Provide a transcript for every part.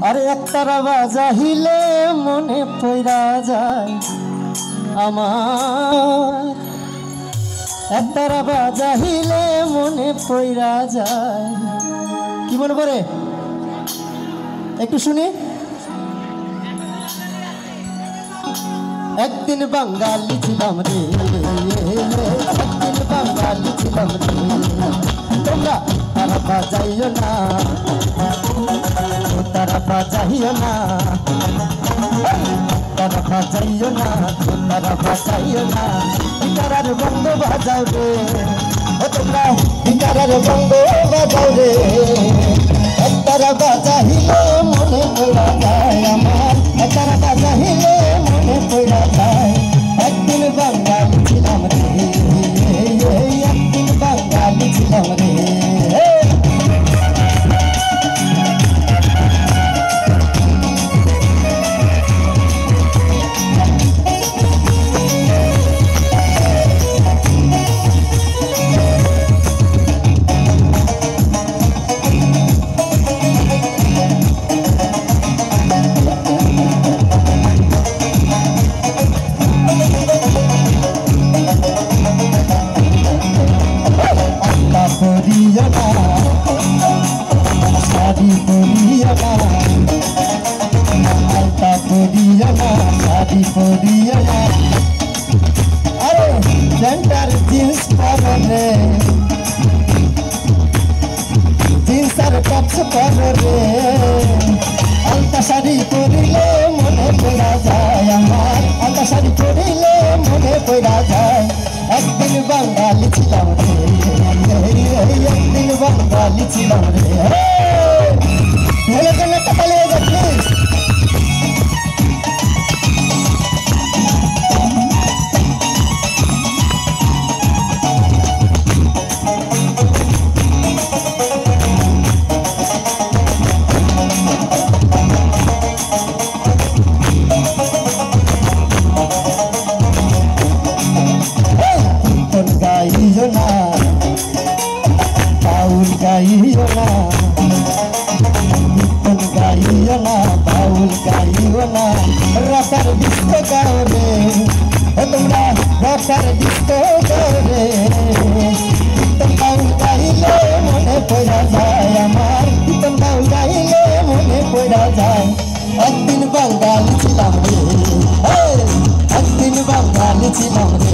আরে একতারা বাজাইলে মনে পইরা যায় আমার, একতারা বাজাইলে মনে পইরা যায়। কি মনে পড়ে একটু শুনি। একদিন বাঙালি ছিলাম রে, একদিন বাঙালি ছিলাম রে, তোমরা তারা বাজাইও না, তারা বাজাইও না, তারা বাজাইও না, তারা বাজাইও না। গিটারার বন্ধ বাজাও রে, ও তোমরা গিটারার বন্ধ বাজাও রে। তারা বাজাইলে মনে পড়া যায় আমার, তারা বাজাইলে মনে পড়া যায়। একদিন বাঙালি ছিলাম রে, একদিন বাঙালি ছিলাম রে। আরে সেন্টার জিন্স পরে, জিন্স আর টপস পরে রে, আলতা শাড়ি পরিলে মনে পড়া যায় আমার, আলতা শাড়ি পরিলে মনে পড়া যায়। একদিন বাঙালি ছিলাম রে, একদিন বাঙালি ছিলাম রে। ঢেলে ঢেলে টাকালে প্লিজ। গাইও না বাউল, গাইও না কীর্তন, গাইও না বাউল, গাইও না রসার ডিস্কো গাও রে, তোমরা রসার ডিস্কো গাও রে। কীর্তন বাউল গাইলে মনে পড়া যায় আমার, কীর্তন বাউল গাইলে মনে পড়া যায়। একদিন বাঙালি ছিলাম রে, একদিন বাঙালি ছিলাম রে।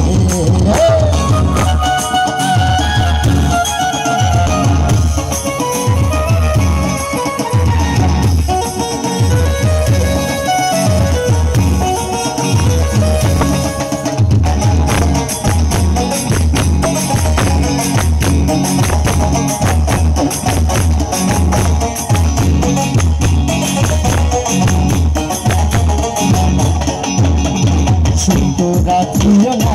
রাধিও না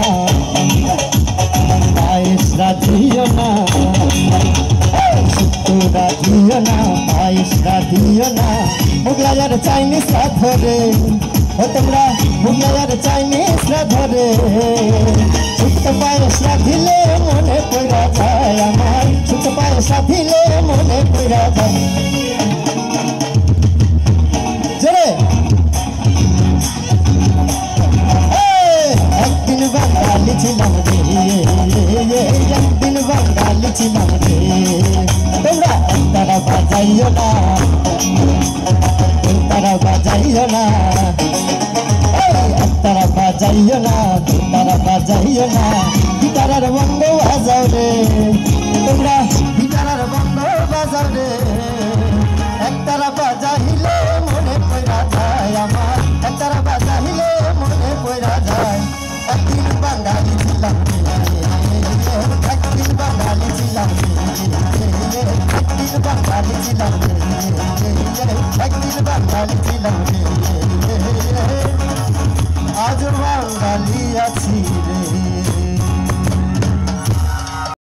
পায়েস, রাধিও না শুক্তো, রাধিও না পায়েস, রাধিও না মুগলাইয়ার চাইনিজ ধরে, ও তোমরা মুগলাইয়ার চাইনিজ ধরে। শুক্তো পায়েস রাধিলে মনে পড়া যায় আমার, শুক্তো পায়েস রাধিলে মনে পড়া যায়। বাঙালি ছিলাম রে, একদিন বাঙালি ছিলাম রে। তোমরা তারা বাজাইও না, তারা বাজাইও না, তারা বাজাইও না, তারা বাজাইও না। গিটারার বন্ধ বাজাও রে, তোমরা গিটারার বন্ধ বাজাও রে। একতারা বাজাইলে মনে পড়া যায় আমার, একতারা বাজাইলে মনে পড়া যায়। একদিন বাঙালি ছিলাম রে, একদিন বাঙালি ছিলাম রে, একদিন বাঙালি ছিলাম রে, একদিন বাঙালি ছিলাম রে। আজ বাঙালি আছি রে।